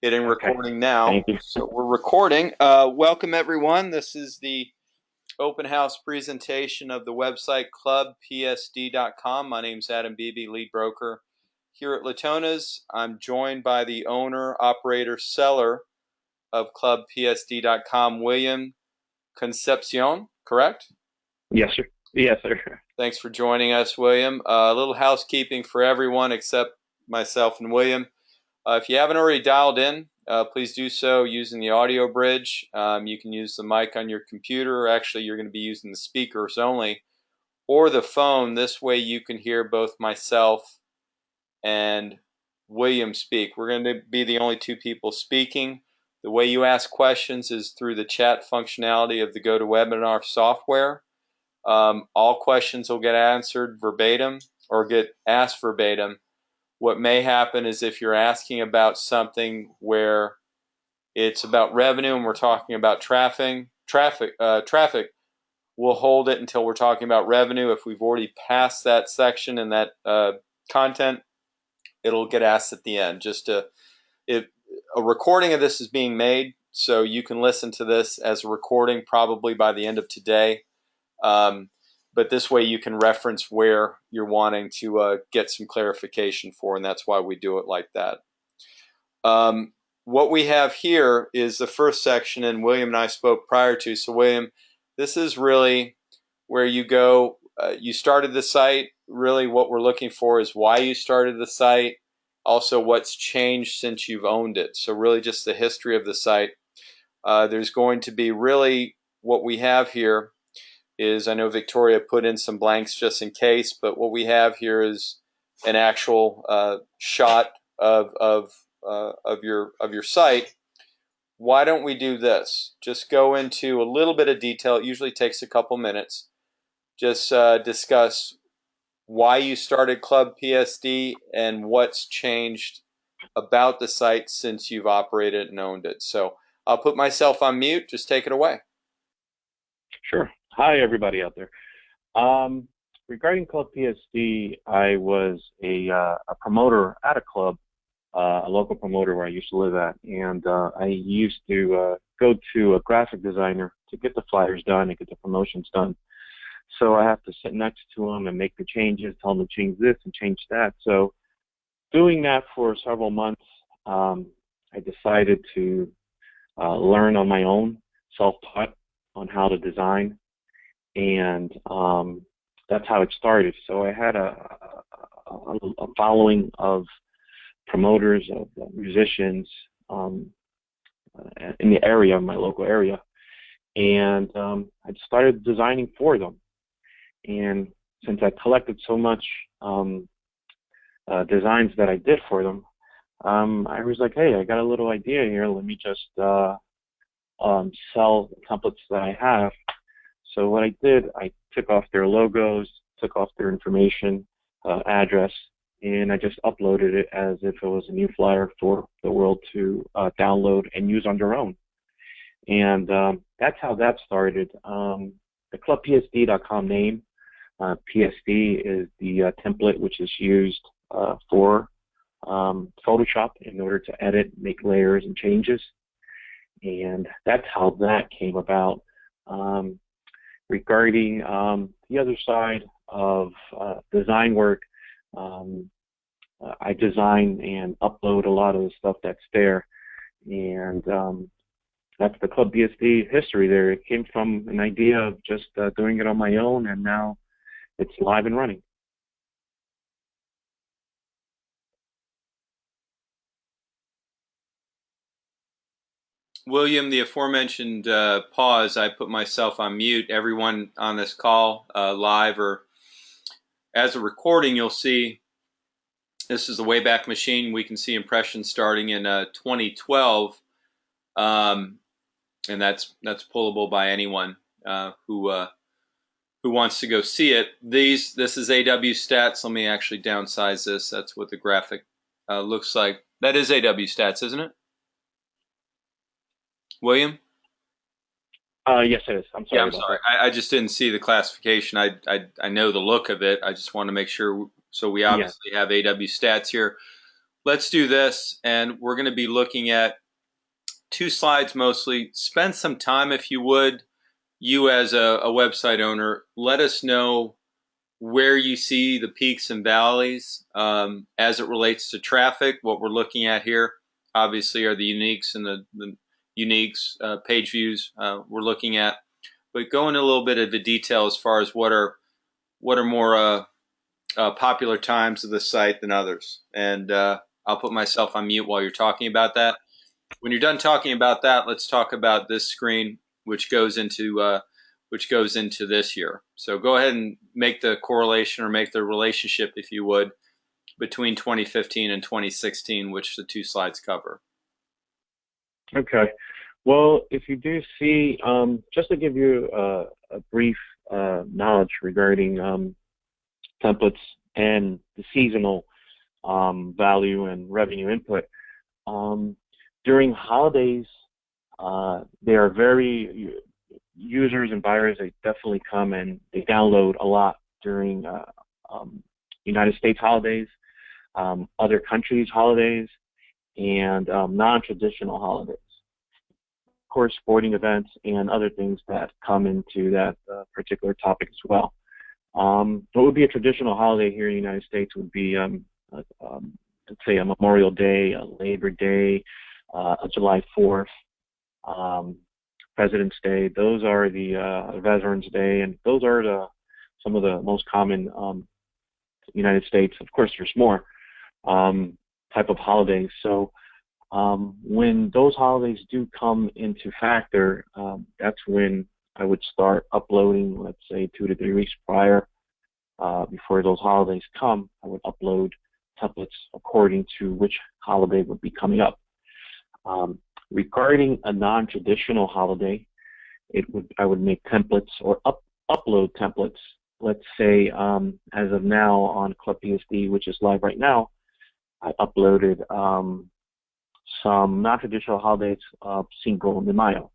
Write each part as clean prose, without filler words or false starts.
Hitting Okay. recording now. Thank you. So we're recording. Welcome everyone. This is the open house presentation of the website clubpsd.com. My name's Adam Beebe, lead broker here at Latona's. I'm joined by the owner, operator, seller of clubpsd.com, William Concepcion, correct? Yes, sir. Yes, sir. Thanks for joining us, William. A little housekeeping for everyone except myself and William. If you haven't already dialed in, please do so using the audio bridge. You can use the mic on your computer, or actually you're going to be using the speakers only, or the phone. This way you can hear both myself and William speak. We're going to be the only two people speaking. The way you ask questions is through the chat functionality of the GoToWebinar software. All questions will get answered verbatim or get asked verbatim. What may happen is if you're asking about something where it's about revenue and we're talking about traffic, we'll hold it until we're talking about revenue. If we've already passed that section and that content, it'll get asked at the end. If a recording of this is being made, so you can listen to this as a recording probably by the end of today. But this way you can reference where you're wanting to get some clarification for, and that's why we do it like that. What we have here is the first section, and William and I spoke prior to. So William, this is really where you go. You started the site. Really what we're looking for is why you started the site, also what's changed since you've owned it. So really just the history of the site. There's going to be really what we have here is, I know Victoria put in some blanks just in case, but what we have here is an actual shot of your site. Why don't we do this? Just go into a little bit of detail. It usually takes a couple minutes. Just discuss why you started Club PSD and what's changed about the site since you've operated and owned it. So I'll put myself on mute. Just take it away. Sure. Hi, everybody out there. Regarding Club PSD, I was a promoter at a club, a local promoter where I used to live at, and I used to go to a graphic designer to get the flyers done and get the promotions done. So I have to sit next to him and make the changes, tell him to change this and change that. So doing that for several months, I decided to learn on my own, self-taught on how to design, and that's how it started. So I had a following of promoters, of musicians in the area, my local area, and I started designing for them. And since I collected so much designs that I did for them, I was like, hey, I got a little idea here. Let me just sell the templates that I have. So what I did, I took off their logos, took off their information, address, and I just uploaded it as if it was a new flyer for the world to download and use on their own. And that's how that started. The clubpsd.com name, PSD is the template which is used for Photoshop in order to edit, make layers and changes. And that's how that came about. Regarding the other side of design work, I design and upload a lot of the stuff that's there, and that's the Club BSD history there. It came from an idea of just doing it on my own, and now it's live and running. William, the aforementioned pause, I put myself on mute. Everyone on this call, live or as a recording, you'll see this is the Wayback Machine. We can see impressions starting in 2012, and that's pullable by anyone who wants to go see it. This is AW Stats. Let me actually downsize this. That's what the graphic looks like. That is AW Stats, isn't it, William? Yes, it is. I'm sorry. Yeah, I'm sorry. I just didn't see the classification. I know the look of it. I just want to make sure. So we obviously have AW Stats here. let's do this, and we're going to be looking at two slides mostly. Spend some time, if you would, you as a website owner, let us know where you see the peaks and valleys as it relates to traffic. What we're looking at here, obviously, are the uniques and the uniques page views we're looking at. But go into a little bit of the detail as far as what are more popular times of the site than others. And I'll put myself on mute while you're talking about that. When you're done talking about that, let's talk about this screen, which goes into this here. So go ahead and make the correlation or make the relationship, if you would, between 2015 and 2016, which the two slides cover. Okay. Well, if you do see, just to give you a brief knowledge regarding templates and the seasonal value and revenue input, during holidays, they are very, users and buyers, they definitely come and they download a lot during United States holidays, other countries' holidays, and non-traditional holidays. Of course, sporting events and other things that come into that particular topic as well. What would be a traditional holiday here in the United States would be, let's say, a Memorial Day, a Labor Day, a July 4th, President's Day. Those are the Veterans Day, and those are some of the most common United States. Of course, there's more type of holidays. So when those holidays do come into factor, that's when I would start uploading, let's say 2 to 3 weeks prior, before those holidays come. I would upload templates according to which holiday would be coming up. Regarding a non-traditional holiday, I would make templates or upload templates. Let's say, as of now on Club PSD, which is live right now, I uploaded some non-traditional holidays of Cinco de Mayo.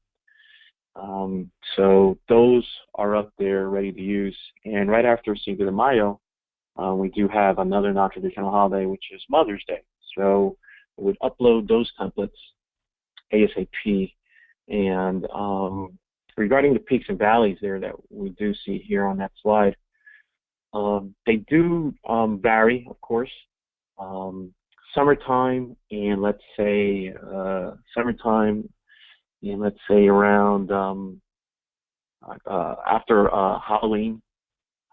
So those are up there ready to use. And right after Cinco de Mayo, we do have another non-traditional holiday, which is Mother's Day. So I would upload those templates ASAP. And regarding the peaks and valleys there that we do see here on that slide, they do vary, of course. Summertime and let's say around after Halloween,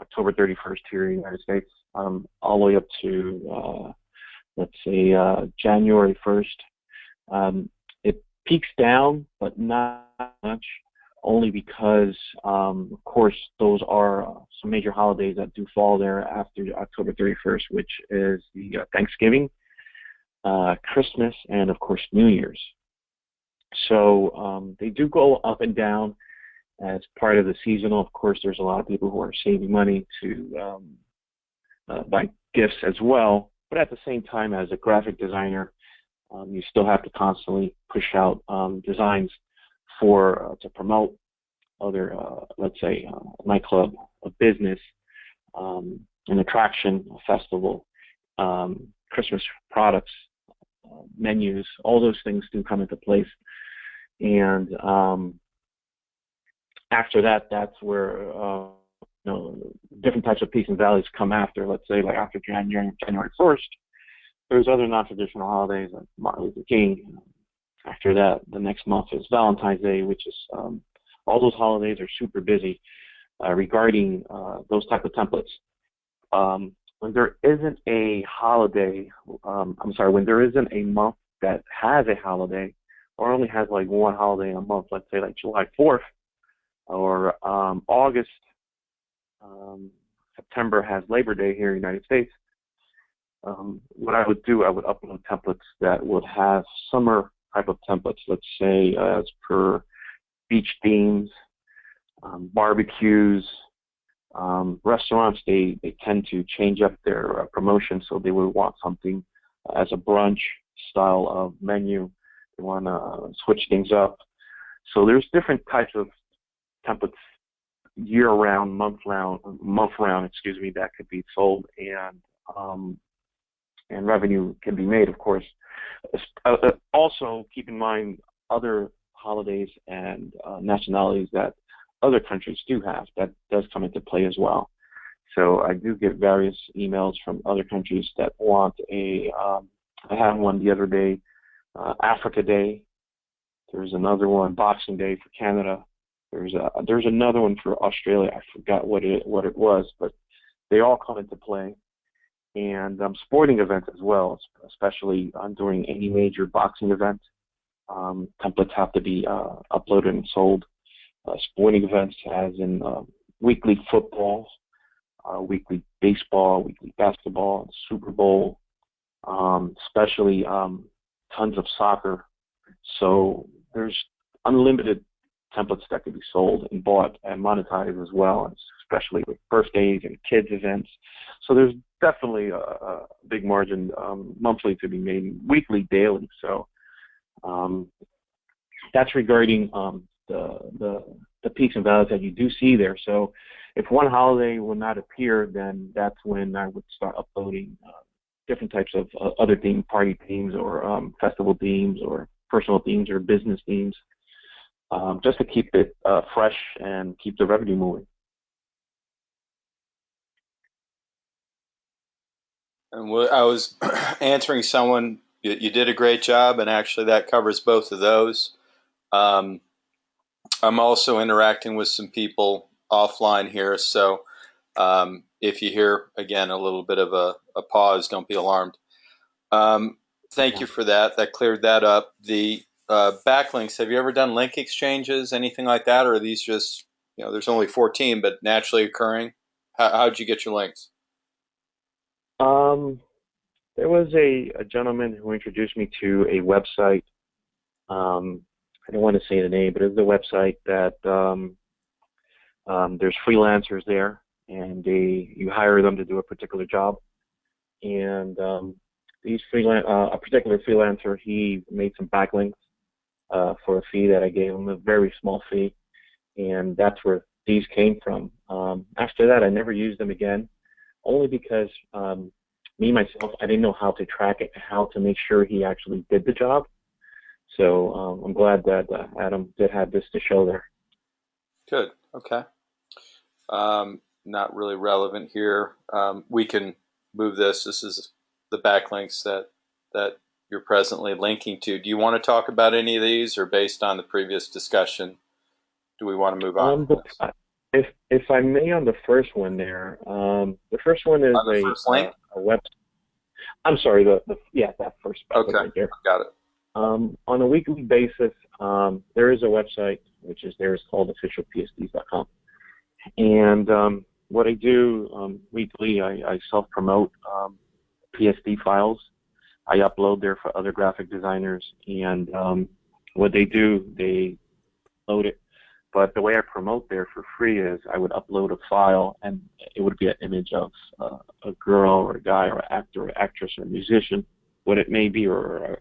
October 31st here in the United States, all the way up to let's say January 1st. It peaks down, but not much, only because, of course, those are some major holidays that do fall there after October 31st, which is the Thanksgiving, Christmas, and of course New Year's. So they do go up and down as part of the seasonal. Of course, there's a lot of people who are saving money to buy gifts as well. But at the same time, as a graphic designer, you still have to constantly push out designs to promote other, let's say, nightclub, a business, an attraction, a festival, Christmas products, menus. All those things do come into place. And after that, that's where different types of peaks and valleys come after. Let's say, like after January 1st, there's other non-traditional holidays like Martin Luther King. After that, the next month is Valentine's Day, which is all those holidays are super busy regarding those type of templates. When there isn't a holiday, when there isn't a month that has a holiday, or only has like one holiday in a month, let's say like July 4th, or August, September has Labor Day here in the United States, what I would do, I would upload templates that would have summer type of templates, let's say as per beach themes, barbecues, restaurants, they tend to change up their promotion, so they would want something as a brunch style of menu. They want to switch things up. So there's different types of templates year-round, month-round, that could be sold. And and revenue can be made, of course. Also, keep in mind other holidays and nationalities that other countries do have. That does come into play as well. So I do get various emails from other countries that want a. I had one the other day, Africa Day. There's another one, Boxing Day for Canada. There's another one for Australia. I forgot what it was, but they all come into play. And sporting events as well, especially during any major boxing event. Templates have to be uploaded and sold. Sporting events, as in weekly football, weekly baseball, weekly basketball, Super Bowl, especially tons of soccer. So there's unlimited templates that can be sold and bought and monetized as well, especially with birthdays and kids events. So there's definitely a big margin monthly to be made, weekly, daily. So that's regarding the peaks and valleys that you do see there. So if one holiday will not appear, then that's when I would start uploading different types of other party themes or festival themes or personal themes or business themes, just to keep it fresh and keep the revenue moving. And I was answering someone, you did a great job, and actually that covers both of those. I'm also interacting with some people offline here, so if you hear, again, a little bit of a pause, don't be alarmed. Thank you for that. That cleared that up. The backlinks, have you ever done link exchanges, anything like that, or are these just, there's only 14, but naturally occurring? How'd you get your links? There was a gentleman who introduced me to a website. I don't want to say the name, but it's a website that there's freelancers there, and you hire them to do a particular job. And a particular freelancer, he made some backlinks for a fee that I gave him, a very small fee, and that's where these came from. After that, I never used them again, only because me, myself, I didn't know how to track it, how to make sure he actually did the job. So I'm glad that Adam did have this to show there. Good. Okay. Not really relevant here. We can move this. This is the backlinks that you're presently linking to. Do you want to talk about any of these, or based on the previous discussion, do we want to move on? If I may, on the first one there, the first one is a website. I'm sorry, that first okay, right there. Got it. On a weekly basis, there is a website which is called officialpsds.com, and what I do weekly, I self-promote PSD files. I upload there for other graphic designers, and what they do, they load it. But the way I promote there for free is I would upload a file, and it would be an image of a girl or a guy or an actor or actress or musician, what it may be, or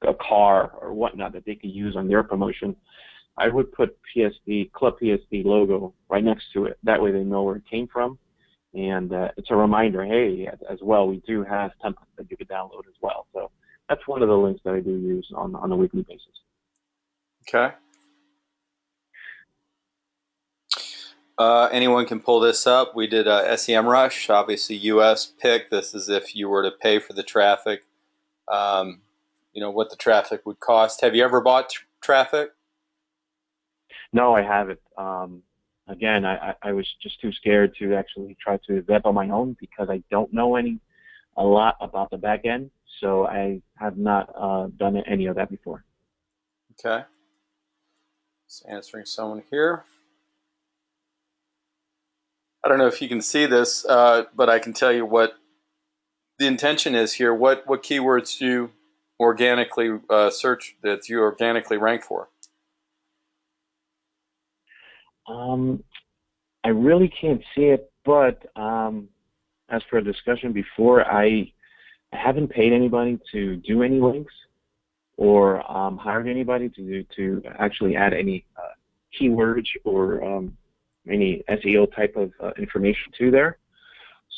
a car or whatnot that they could use on their promotion. I would put Club PSD logo right next to it. That way they know where it came from. And it's a reminder, hey, as well, we do have templates that you could download as well. So that's one of the links that I do use on a weekly basis. Okay. Anyone can pull this up. We did SEMrush, obviously US pick. This is if you were to pay for the traffic, what the traffic would cost. Have you ever bought traffic? No, I haven't. Again, I was just too scared to actually try to vet on my own because I don't know a lot about the back end. So I have not done any of that before. Okay. Just answering someone here. I don't know if you can see this, but I can tell you what the intention is here. What keywords do you organically search, that you organically rank for? I really can't see it, but as for a discussion before, I haven't paid anybody to do any links or hired anybody to actually add any keywords or any SEO type of information to there.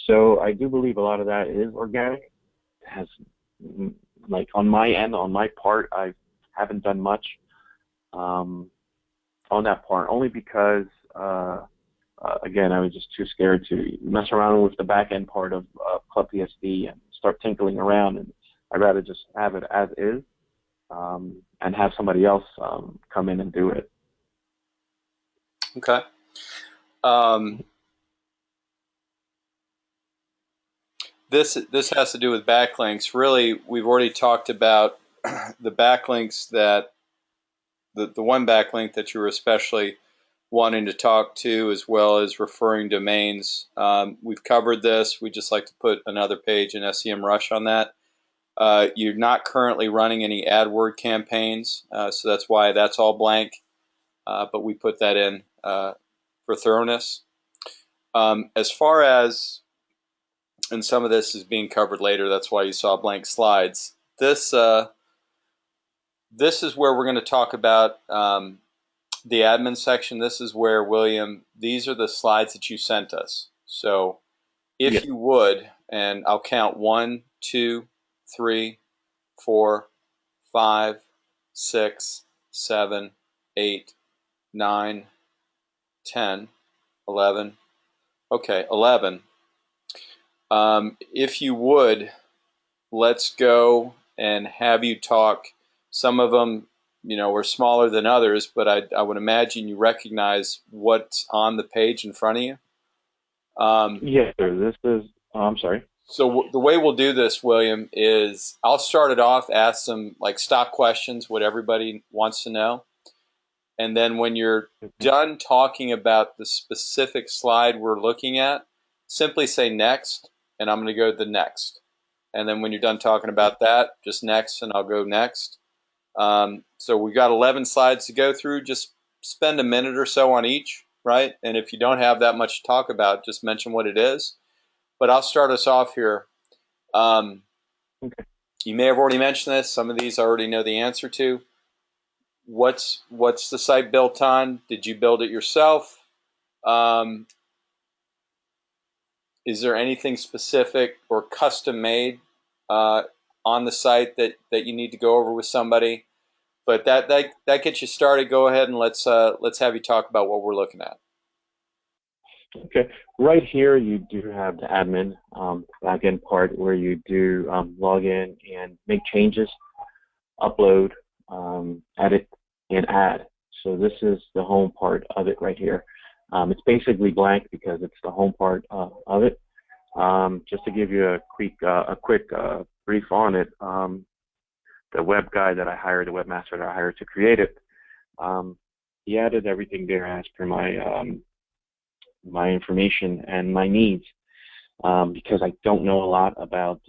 So I do believe a lot of that is organic. has, like on my end, on my part, I haven't done much on that part, only because again, I was just too scared to mess around with the back end part of Club PSD and start tinkling around, and I'd rather just have it as is, and have somebody else come in and do it. Okay. Um, this has to do with backlinks. Really, we've already talked about the backlinks that the one backlink that you were especially wanting to talk to, as well as referring domains. We've covered this. We just like to put another page in SEMrush on that. You're not currently running any AdWord campaigns, so that's why that's all blank. But we put that in for thoroughness. As far as, and some of this is being covered later, that's why you saw blank slides. This is where we're going to talk about the admin section. This is where, William, these are the slides that you sent us. So Yeah. if you would, and I'll count 1, 2, 3, 4, 5, 6, 7, 8, 9, 10, 11. Okay, 11. If you would, let's go and have you talk. Some of them, are smaller than others, but I would imagine you recognize what's on the page in front of you. Yes, sir. This is. Oh, I'm sorry. So the way we'll do this, William, is I'll start it off, ask some like stock questions, what everybody wants to know. And then when you're done talking about the specific slide we're looking at, simply say next, and I'm going to go to the next. And then when you're done talking about that, just next, and I'll go next. So we've got 11 slides to go through. Just spend a minute or so on each, right? And if you don't have that much to talk about, just mention what it is. But I'll start us off here. Okay. You may have already mentioned this. Some of these I already know the answer to. What's the site built on? Did you build it yourself? Is there anything specific or custom made on the site that you need to go over with somebody? But that gets you started. Go ahead and let's have you talk about what we're looking at. Okay. Right here, you do have the admin backend part where you do log in and make changes, upload, edit, and add. So this is the home part of it right here. It's basically blank because it's the home part of it. Just to give you a quick brief on it, the web guy that I hired, the webmaster that I hired to create it, he added everything there as per my information and my needs, because I don't know a lot about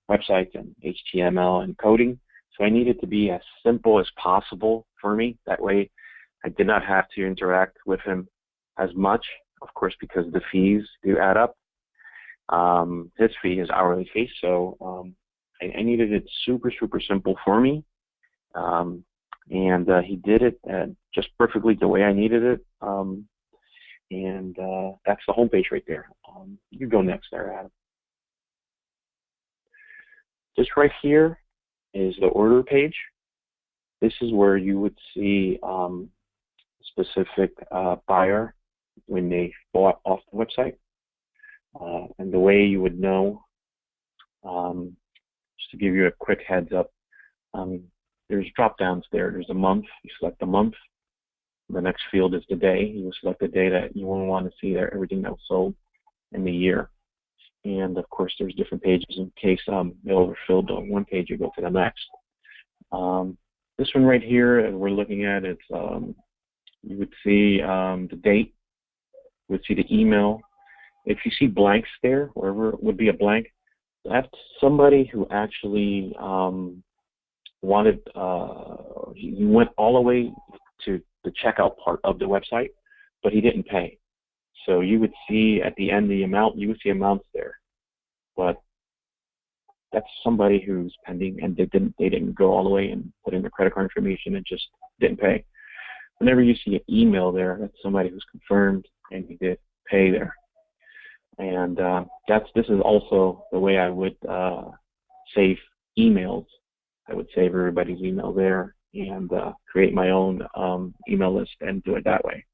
websites and HTML and coding. So I need it to be as simple as possible for me. That way I did not have to interact with him as much, of course, because the fees do add up. His fee is hourly fee, so I needed it super, super simple for me. And he did it just perfectly the way I needed it. And that's the homepage right there. You go next there, Adam. Just right here is the order page. This is where you would see specific buyer when they bought off the website. And the way you would know, just to give you a quick heads up, there's drop downs there. There's a month. You select the month. The next field is the day. You select the day that you want to see there, everything that was sold in the year. And of course, there's different pages in case they overfilled on one page, you go to the next. This one right here, we're looking at, it's you would see the date, you would see the email. If you see blanks there, wherever it would be a blank, that's somebody who actually wanted, he went all the way to the checkout part of the website, but he didn't pay. So you would see at the end the amount, you would see amounts there, but that's somebody who's pending and they didn't go all the way and put in their credit card information and just didn't pay. Whenever you see an email there, that's somebody who's confirmed and he did pay there. And this is also the way I would save emails, I would save everybody's email there and create my own email list and do it that way.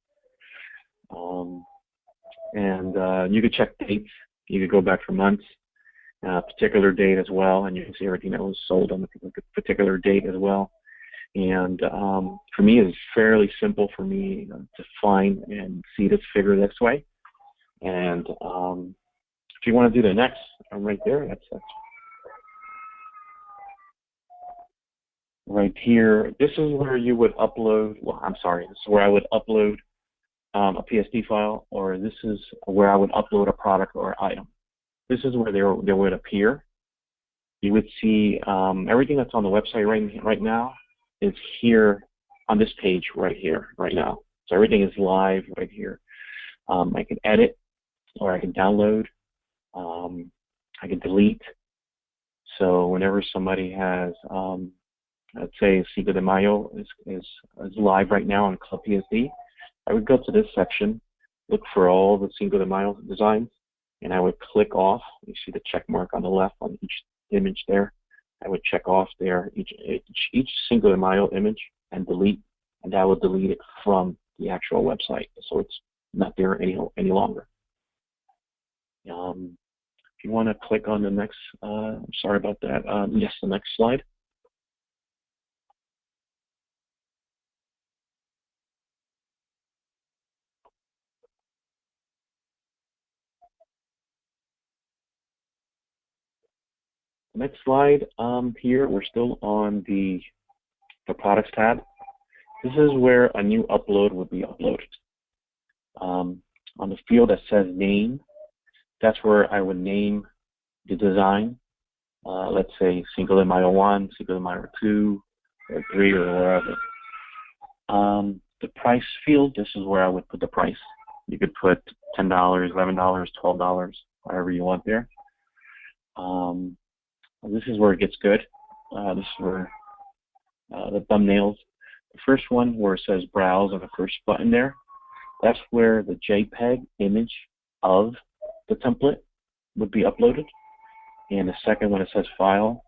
You could check dates. You could go back for months, particular date as well, and you can see everything that was sold on the particular date as well. And for me, it's fairly simple for me to find and see this figure this way. And if you want to do the next, I'm right there. That's right here. This is where you would upload. Well, I'm sorry. This is where I would upload a PSD file, or this is where I would upload a product or item. This is where they would appear. You would see everything that's on the website right now is here on this page right here, right now. So everything is live right here. I can edit, or I can download. I can delete. So whenever somebody has, let's say Cinco de Mayo is live right now on Club PSD, I would go to this section, look for all the Cinco de Mayo designs, and I would click off. You see the check mark on the left on each image there. I would check off there each Cinco de Mayo image and delete, and that will delete it from the actual website, so it's not there any longer. If you want to click on the next, I'm sorry about that. Yes, the next slide. Next slide. Here we're still on the products tab. This is where a new upload would be uploaded. On the field that says name, that's where I would name the design. Let's say Cinco de Mayo 1, Cinco de Mayo 2, or 3, or wherever. The price field, this is where I would put the price. You could put $10, $11, $12, whatever you want there. This is where it gets good. This is where the thumbnails. The first one where it says browse on the first button there, that's where the JPEG image of the template would be uploaded. And the second one, it says file,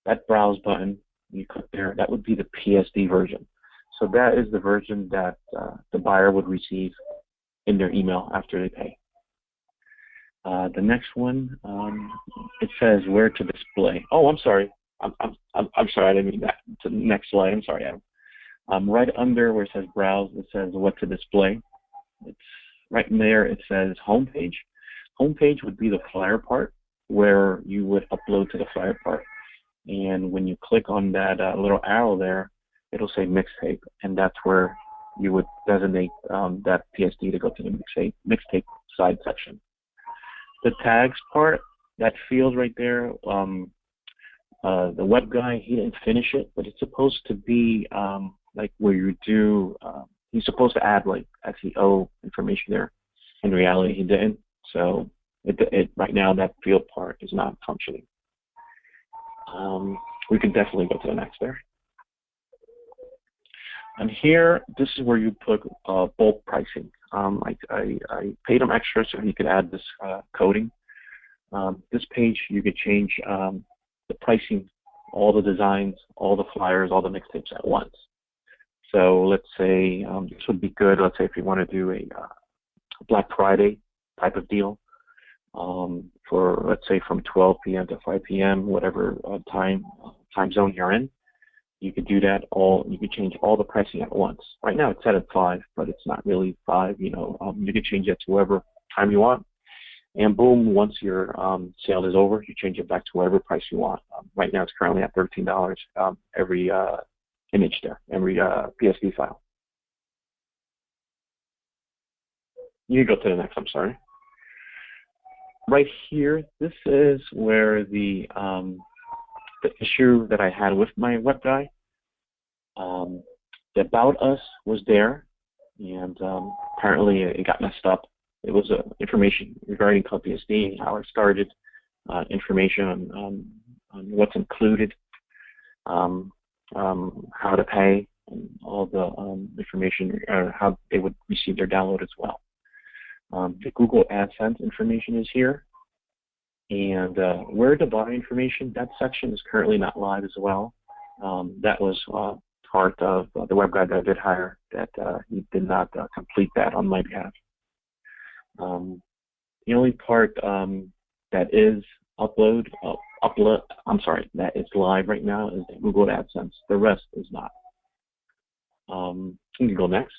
that browse button, you click there, that would be the PSD version. So that is the version that the buyer would receive in their email after they pay. The next one, it says where to display. Oh, I'm sorry. I'm sorry. I didn't mean that. To the next slide. I'm sorry, Adam. Right under where it says browse, it says what to display. It's right in there. It says homepage. Homepage would be the flyer part where you would upload to the flyer part. And when you click on that little arrow there, it'll say mixtape, and that's where you would designate that PSD to go to the mixtape side section. The tags part, that field right there, the web guy, he didn't finish it, but it's supposed to be like where you do, he's supposed to add like SEO information there. In reality, he didn't. So right now, that field part is not functioning. We could definitely go to the next there. And here, this is where you put bulk pricing. I paid him extra so he could add this coding. This page, you could change the pricing, all the designs, all the flyers, all the mixtapes at once. So let's say this would be good. Let's say if you want to do a Black Friday type of deal for, let's say, from 12 p.m. to 5 p.m., whatever time zone you're in. You could do that you could change all the pricing at once. Right now it's set at 5, but it's not really 5, you could change it to whatever time you want. And boom, once your sale is over, you change it back to whatever price you want. Right now it's currently at $13 every image there, every PSD file. You can go to the next, I'm sorry. Right here, this is where the issue that I had with my web guy. The About Us was there, and apparently it got messed up. It was information regarding Club PSD, how it started, information on what's included, how to pay, and all the information, how they would receive their download as well. The Google AdSense information is here. And where to buy information, that section is currently not live as well. That was part of the web guy that I did hire that he did not complete that on my behalf. The only part that is that is live right now is Google AdSense. The rest is not. You can go next.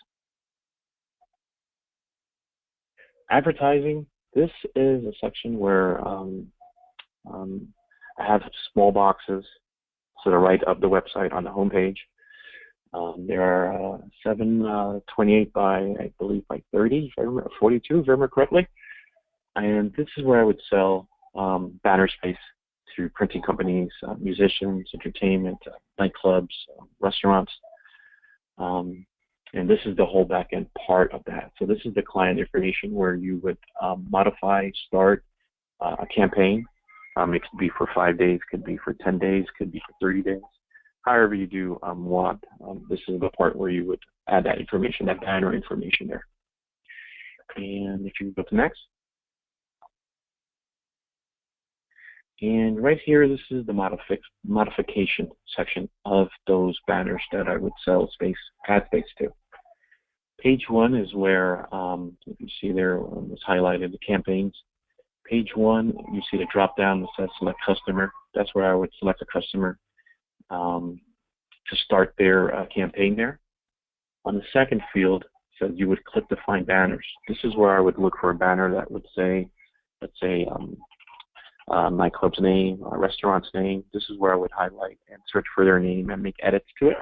Advertising. This is a section where I have small boxes to the right of the website on the home page. There are 728 by, I believe, by 30, if I remember, 42, if I remember correctly. And this is where I would sell banner space to printing companies, musicians, entertainment, nightclubs, restaurants. And this is the whole back-end part of that. So this is the client information where you would modify, start a campaign. It could be for 5 days, could be for 10 days, could be for 30 days. However you do want. This is the part where you would add that information, that banner information there. And if you go to next. And right here, this is the modification section of those banners that I would sell ad space to. Page 1 is where, you can see there, it's highlighted the campaigns. Page 1, you see the drop down that says select customer. That's where I would select a customer to start their campaign there. On the second field, it says you would click to find banners. This is where I would look for a banner that would say, let's say, nightclub's name, restaurant's name. This is where I would highlight and search for their name and make edits to it.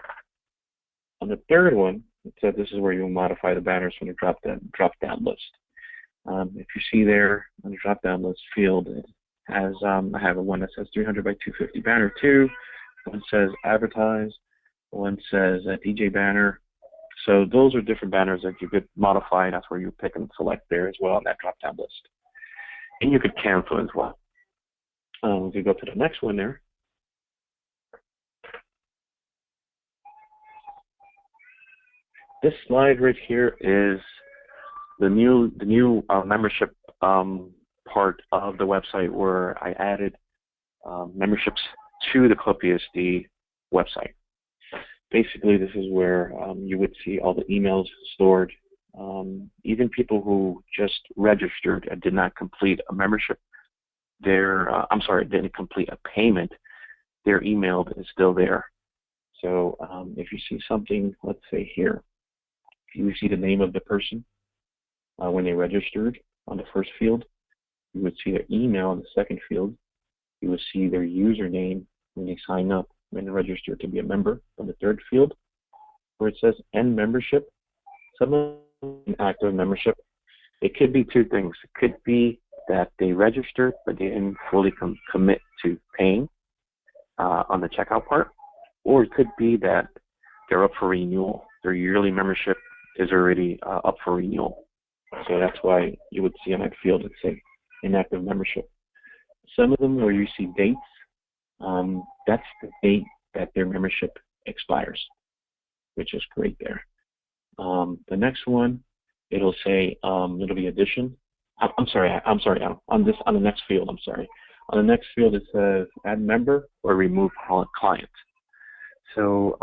On the third one, it said this is where you will modify the banners from the drop-down list. If you see there on the drop-down list field, it has I have one that says 300 by 250 banner 2. One says advertise. One says DJ banner. So those are different banners that you could modify. That's where you pick and select there as well on that drop-down list. And you could cancel as well. We could go to the next one there. This slide right here is the new membership part of the website where I added memberships to the Club PSD website. Basically, this is where you would see all the emails stored. Even people who just registered and did not complete a membership, didn't complete a payment, their email is still there. So if you see something, let's say here, you see the name of the person when they registered on the first field. You would see their email on the second field. You would see their username when they sign up, when they register to be a member on the third field, where it says end membership. Some of them active membership. It could be two things. It could be that they registered but they didn't fully commit to paying on the checkout part, or it could be that they're up for renewal. Their yearly membership is already up for renewal. So that's why you would see on that field it say inactive membership. Some of them where you see dates, that's the date that their membership expires, which is great there. The next one, it'll say it'll be addition. I'm sorry, on the next field, I'm sorry. On the next field, it says add member or remove client. So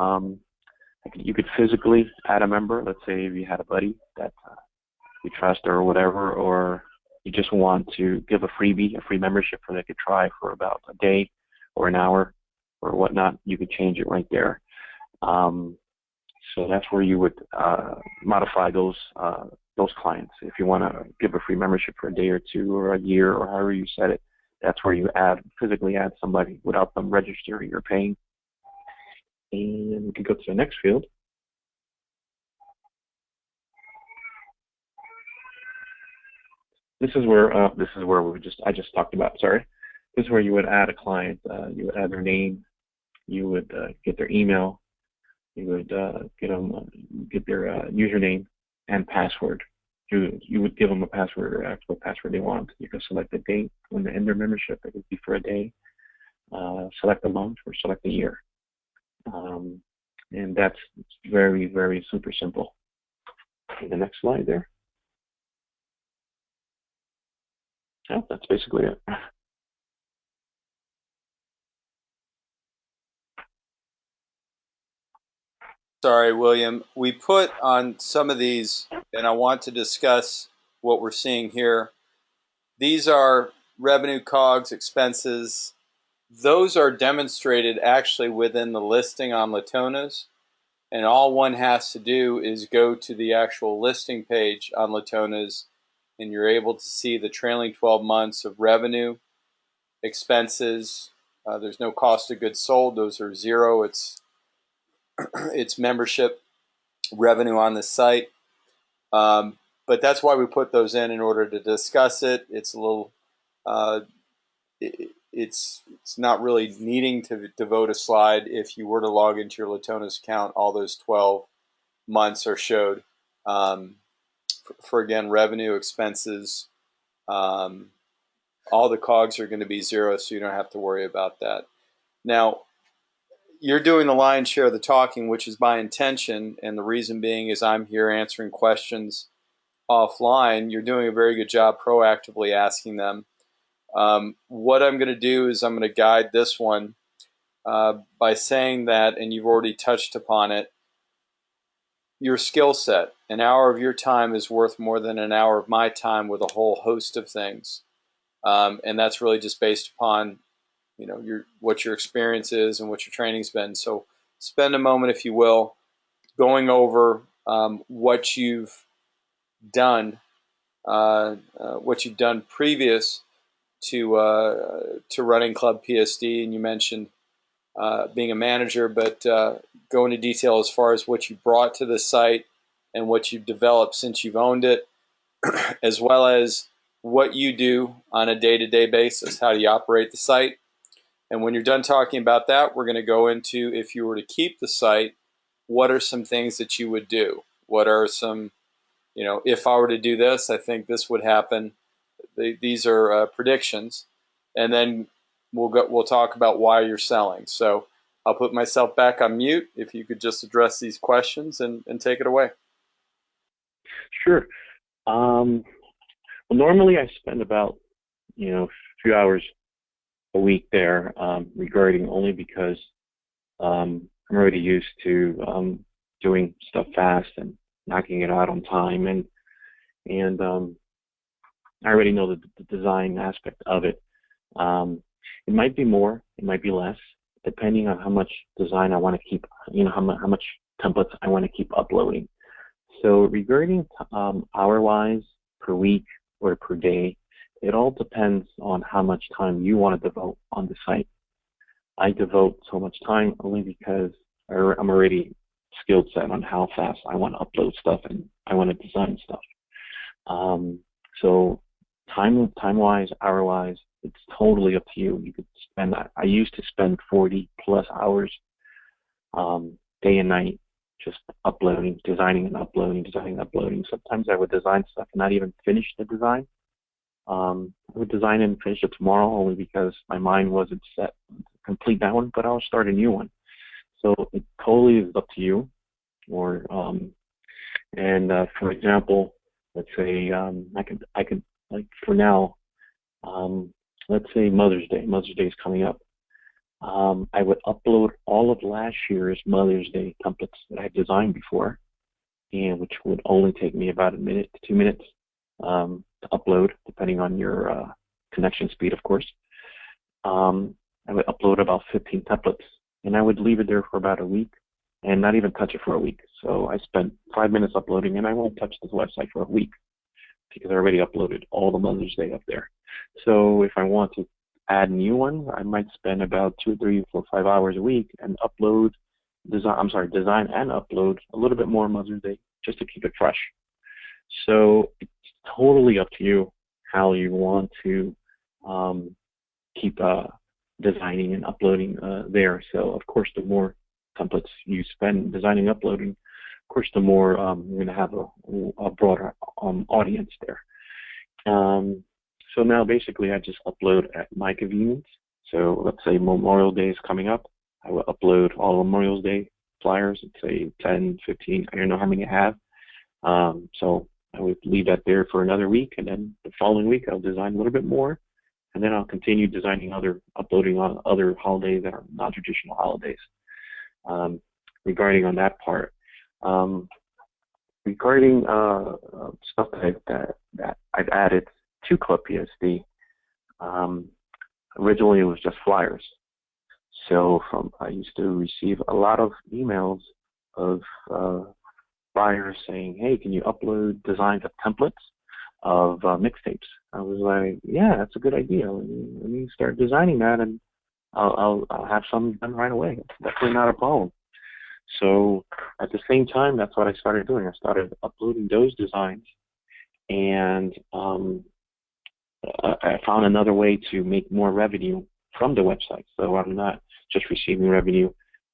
you could physically add a member. Let's say if you had a buddy that you trust or whatever, or you just want to give a freebie, a free membership for they could try for about a day or an hour or whatnot, you could change it right there. So that's where you would modify those clients. If you want to give a free membership for a day or two or a year or however you set it, that's where you physically add somebody without them registering or paying. And we can go to the next field. This is where I just talked about. Sorry, this is where you would add a client. You would add their name. You would get their email. You would get their username and password. You would give them a password or ask what password they want. You can select the date when they end their membership. It would be for a day. Select a month or select a year. And that's very, very super simple. The next slide there. Yeah, that's basically it. Sorry, William. We put on some of these, and I want to discuss what we're seeing here. These are revenue COGS expenses. Those are demonstrated actually within the listing on Latona's, and all one has to do is go to the actual listing page on Latona's, and you're able to see the trailing 12 months of revenue, expenses. There's no cost of goods sold; those are zero. It's membership revenue on the site. But that's why we put those in order to discuss it. It's a little, uh, it's not really needing to devote a slide. If you were to log into your Latona's account, all those 12 months are showed. Um, for again, revenue, expenses, um, all the COGS are going to be zero, so you don't have to worry about that. Now, you're doing the lion's share of the talking, which is by intention, and the reason being is I'm here answering questions offline. You're doing a very good job proactively asking them. What I'm going to do is I'm going to guide this one by saying that, and you've already touched upon it, your skill set. An hour of your time is worth more than an hour of my time with a whole host of things. And that's really just based upon what your experience is and what your training's been. So spend a moment, if you will, going over what you've done, what you've done previous to running Club PSD, and you mentioned being a manager, but go into detail as far as what you brought to the site and what you've developed since you've owned it, as well as what you do on a day-to-day basis. How do you operate the site? And when you're done talking about that, we're going to go into, if you were to keep the site, what are some things that you would do? What are some, if I were to do this, I think this would happen. These are predictions, and then we'll talk about why you're selling. So I'll put myself back on mute. If you could just address these questions and take it away. Sure. Well, normally I spend about, a few hours a week there, regarding only because I'm already used to doing stuff fast and knocking it out on time, and I already know the design aspect of it. It might be more, it might be less, depending on how much design I want to keep, how much templates I want to keep uploading. So regarding hour-wise, per week or per day, it all depends on how much time you want to devote on the site. I devote so much time only because I'm already skilled set on how fast I want to upload stuff and I want to design stuff. So time-wise, hour-wise, it's totally up to you. You could spend, I used to spend 40 plus hours day and night just uploading, designing and uploading, designing and uploading. Sometimes I would design stuff and not even finish the design. I would design and finish it tomorrow only because my mind wasn't set to complete that one, but I'll start a new one. So it totally is up to you. Or for example, let's say I could like for now, let's say Mother's Day. Mother's Day is coming up. I would upload all of last year's Mother's Day templates that I designed before, and which would only take me about a minute to 2 minutes to upload, depending on your connection speed, of course. I would upload about 15 templates, and I would leave it there for about a week and not even touch it for a week. So I spent 5 minutes uploading, and I won't touch this website for a week because I already uploaded all the Mother's Day up there. So if I want to add new ones, I might spend about 2, 3, 4, 5 hours a week and design and upload a little bit more Mother's Day just to keep it fresh. So it's totally up to you how you want to keep designing and uploading there. So of course, the more templates you spend designing and uploading, of course, the more you're going to have a broader audience there. So now basically I just upload at my convenience. So let's say Memorial Day is coming up. I will upload all Memorial Day flyers, let's say 10, 15, I don't know how many I have. So I would leave that there for another week, and then the following week I'll design a little bit more, and then I'll continue designing uploading on other holidays that are non-traditional holidays. regarding on that part. Um, regarding stuff that I've added to Club PSD, um, originally it was just flyers. So I used to receive a lot of emails of buyers saying, "Hey, can you upload designs of templates of mixtapes?" I was like, "Yeah, that's a good idea. Let me start designing that, and I'll have some done right away. It's definitely not a problem." So at the same time, that's what I started doing. I started uploading those designs, and I found another way to make more revenue from the website. So I'm not just receiving revenue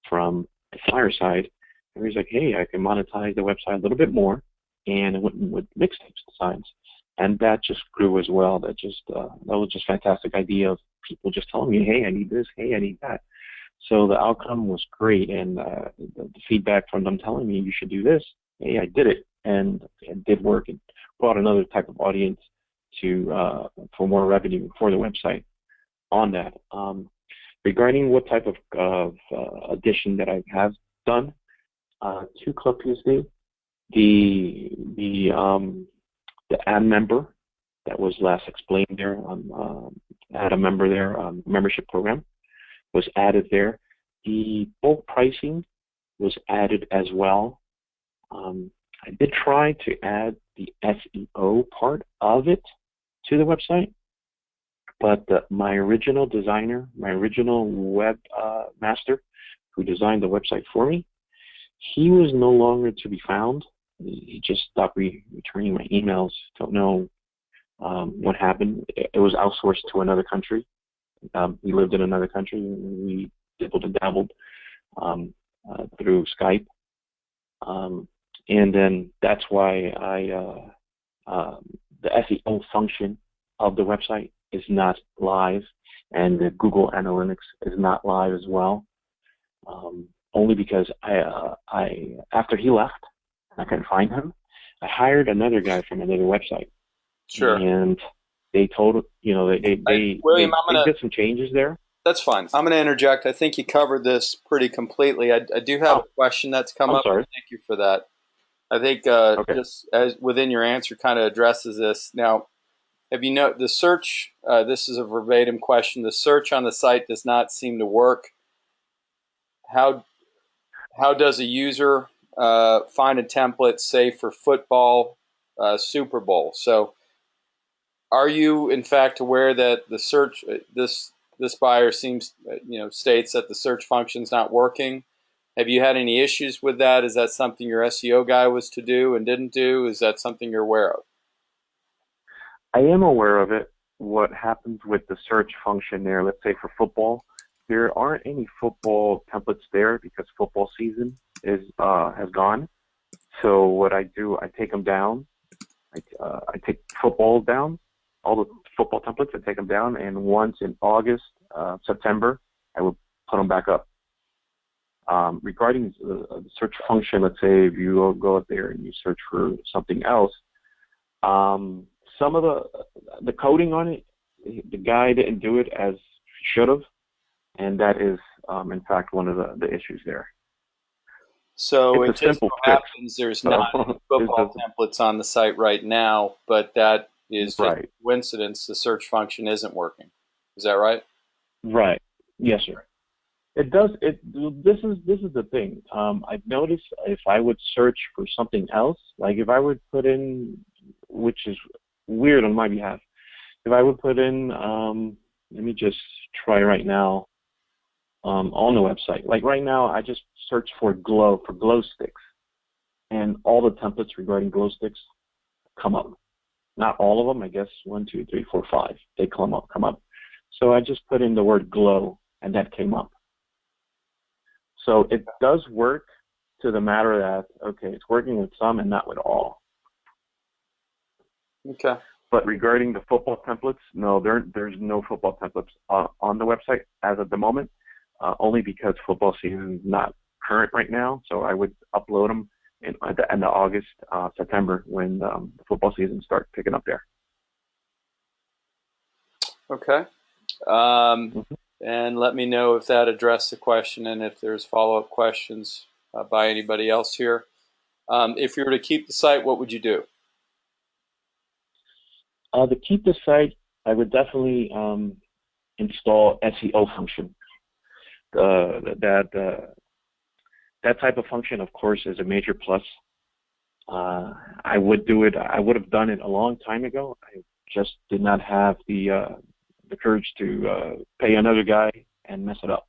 from the flyer side. And he's like, "Hey, I can monetize the website a little bit more," and it went with mixtapes designs, and that just grew as well. That was just a fantastic idea of people just telling me, "Hey, I need this. Hey, I need that." So the outcome was great, and the feedback from them telling me you should do this. Hey, I did it, and it did work. It brought another type of audience to for more revenue for the website on that. Regarding what type of addition that I have done to Club PSD, the the add member that was last explained there on add a member there membership program was added there. The bulk pricing was added as well. I did try to add the SEO part of it to the website, but my original designer, my original web master who designed the website for me, he was no longer to be found. He just stopped returning my emails. Don't know what happened. It was outsourced to another country. He lived in another country, and we dibbled and dabbled through Skype. And then that's why the SEO function of the website is not live, and the Google Analytics is not live as well. Only because I after he left, I couldn't find him. I hired another guy from another website, Sure. and they told William, they did some changes there. that's fine. I'm going to interject. I think you covered this pretty completely. I do have a Oh, question that's come I'm up. sorry. Thank you for that. I think Okay. just as within your answer kind of addresses this. Now, have you know the search? This is a verbatim question. The search on the site does not seem to work. How how does a user find a template, say for football, Super Bowl? So, are you in fact aware that the search this buyer seems states that the search function is not working? Have you had any issues with that? Is that something your SEO guy was to do and didn't do? Is that something you're aware of? I am aware of it. What happens with the search function there, let's say for football, there aren't any football templates there because football season is has gone. So what I do, I take them down. I take football down, all the football templates. I take them down, and once in August, September, I will put them back up. Regarding the search function, let's say if you go up there and you search for something else, um, some of the coding on it, the guy didn't do it as he should have, and that is in fact one of the issues there. So It's it a just simple so fix, happens there's not any so it football doesn't. templates on the site right now, but that is just Right, coincidence. The search function isn't working. Is that right? right, yes, sir. It does. This is the thing. I've noticed if I would search for something else, like if I would put in, which is weird on my behalf, if I would put in, let me just try right now on the website. Like right now, I just search for glow sticks, and all the templates regarding glow sticks come up. Not all of them, I guess one, two, three, four, five. They come up. So I just put in the word glow, and that came up. So it does work to the matter that, okay, it's working with some and not with all. Okay. But regarding the football templates, no, there's no football templates on the website as of the moment, only because football season is not current right now. So I would upload them at the end of August, September, when the football season starts picking up there. Okay. Um, Mhm. and let me know if that addressed the question and if there's follow-up questions. by anybody else here. If you were to keep the site, what would you do? To keep the site, I would definitely install SEO function. That that type of function, of course, is a major plus. I would do it. I would have done it a long time ago. I just did not have the courage to pay another guy and mess it up.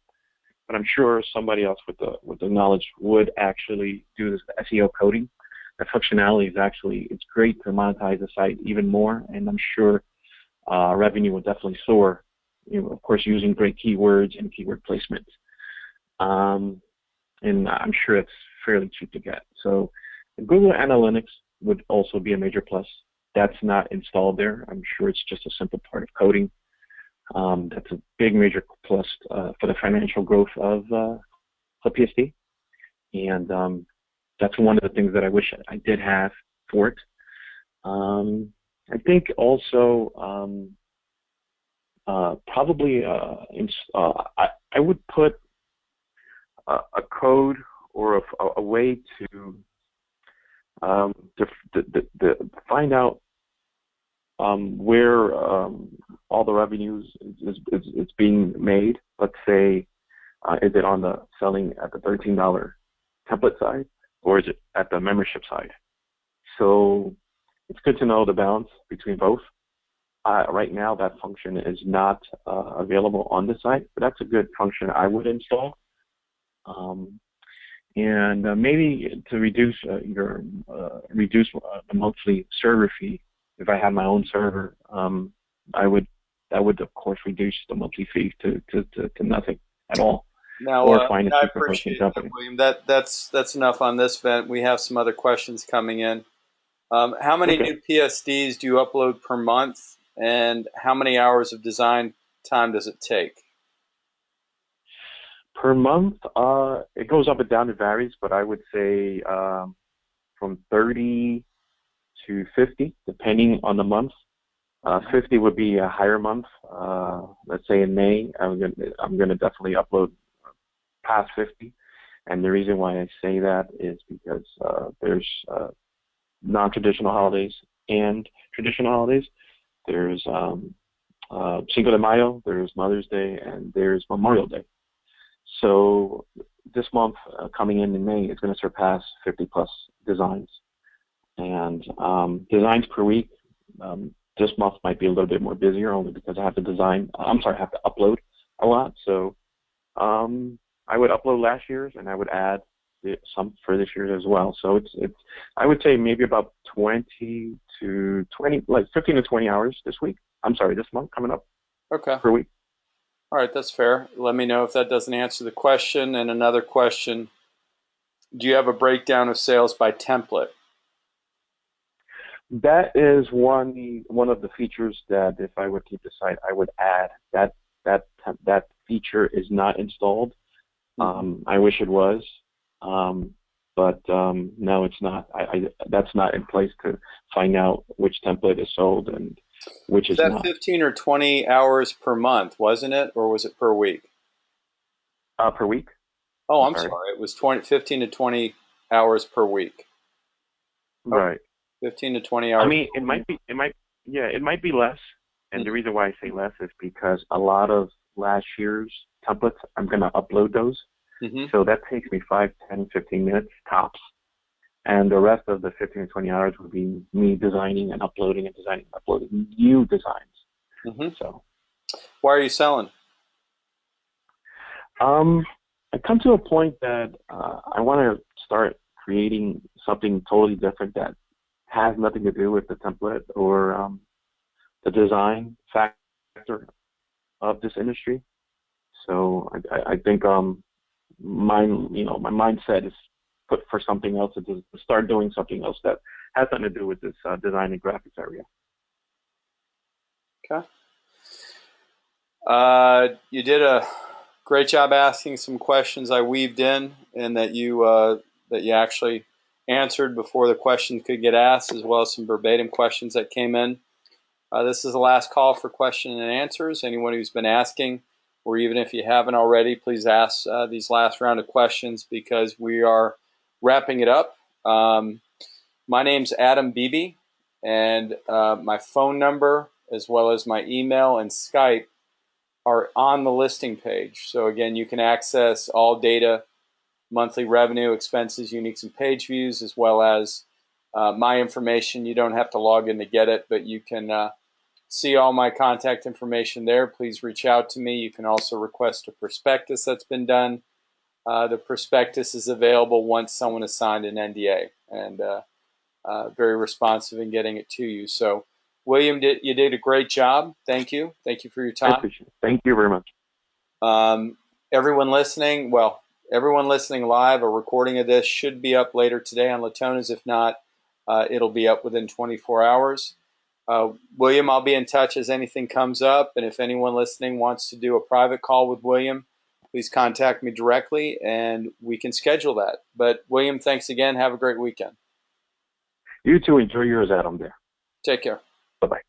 But I'm sure somebody else with the knowledge would actually do this SEO coding. That functionality is actually, it's great to monetize the site even more, and I'm sure revenue will definitely soar. You know, of course, using great keywords and keyword placement. And I'm sure it's fairly cheap to get. So Google Analytics would also be a major plus. That's not installed there. I'm sure it's just a simple part of coding. That's a big major plus for the financial growth of PSD. And that's one of the things that I wish I did have for it. I think also probably I would put a code or a way to find out where all the revenues is being made. Let's say, is it on the selling at the $13 template side, or is it at the membership side? So it's good to know the balance between both. Right now, that function is not available on the site, but that's a good function I would install. And maybe to reduce the monthly server fee. If I had my own server, that would of course reduce the monthly fee to nothing at all, Now, or find a I cheaper hosting appreciate that, company. William. That's enough on this vent. We have some other questions coming in. How many Okay. new PSDs do you upload per month, and how many hours of design time does it take? Per month, it goes up and down. It varies, but I would say from 30 to 50, depending on the month. 50 would be a higher month. Let's say in May, I'm gonna definitely upload past 50. And the reason why I say that is because there's non-traditional holidays and traditional holidays. There's Cinco de Mayo, there's Mother's Day, and there's Memorial Day. So this month coming in May is going to surpass 50 plus designs. And designs per week, this month might be a little bit more busier only because I have to I have to upload a lot. So I would upload last year's and I would add some for this year as well. So it's I would say maybe about 20 to 20, like 15 to 20 hours this month coming up Okay. per week. All right, that's fair. Let me know if that doesn't answer the question. And another question, do you have a breakdown of sales by template? That is one of the features that if I would keep the site, I would add. That feature is not installed. I wish it was, but no, it's not. That's not in place to find out which template is sold and which Was is that not. 15 or 20 hours per month, wasn't it? Or was it per week? Per week. Oh, I'm I'm sorry. sorry. It was 15 to 20 hours per week. Okay. Right. 15 to 20 I hours mean, per week. it might be less. And the reason why I say less is because a lot of last year's templates, I'm going to upload those. Mm-hmm. So that takes me 5, 10, 15 minutes tops. And the rest of the 15 to 20 hours would be me designing and uploading new designs. Mm-hmm. So, Why are you selling? I come to a point that I want to start creating something totally different that has nothing to do with the template or the design factor of this industry. So I think my mindset is put for something else to start doing something else that has nothing to do with this design and graphics area. Okay. You did a great job asking some questions I weaved in, and that you actually answered before the questions could get asked, as well as some verbatim questions that came in. This is the last call for question and answers. Anyone who's been asking or even if you haven't already, please ask these last round of questions because we are wrapping it up. My name's Adam Beebe, and my phone number, as well as my email and Skype, are on the listing page. So again, you can access all data, monthly revenue, expenses, uniques, and page views, as well as my information. You don't have to log in to get it, but you can see all my contact information there. Please reach out to me. You can also request a prospectus that's been done. The prospectus is available once someone has signed an NDA, and very responsive in getting it to you. So, William, you did a great job. Thank you. Thank you for your I time. appreciate it. Thank you very much. Um, everyone listening, well, everyone listening live, a recording of this should be up later today on Latona's. If not, it'll be up within 24 hours. William, I'll be in touch as anything comes up. And if anyone listening wants to do a private call with William, please contact me directly and we can schedule that. But William, thanks again. Have a great weekend. You too. Enjoy yours, Adam, there. Take care. Bye-bye.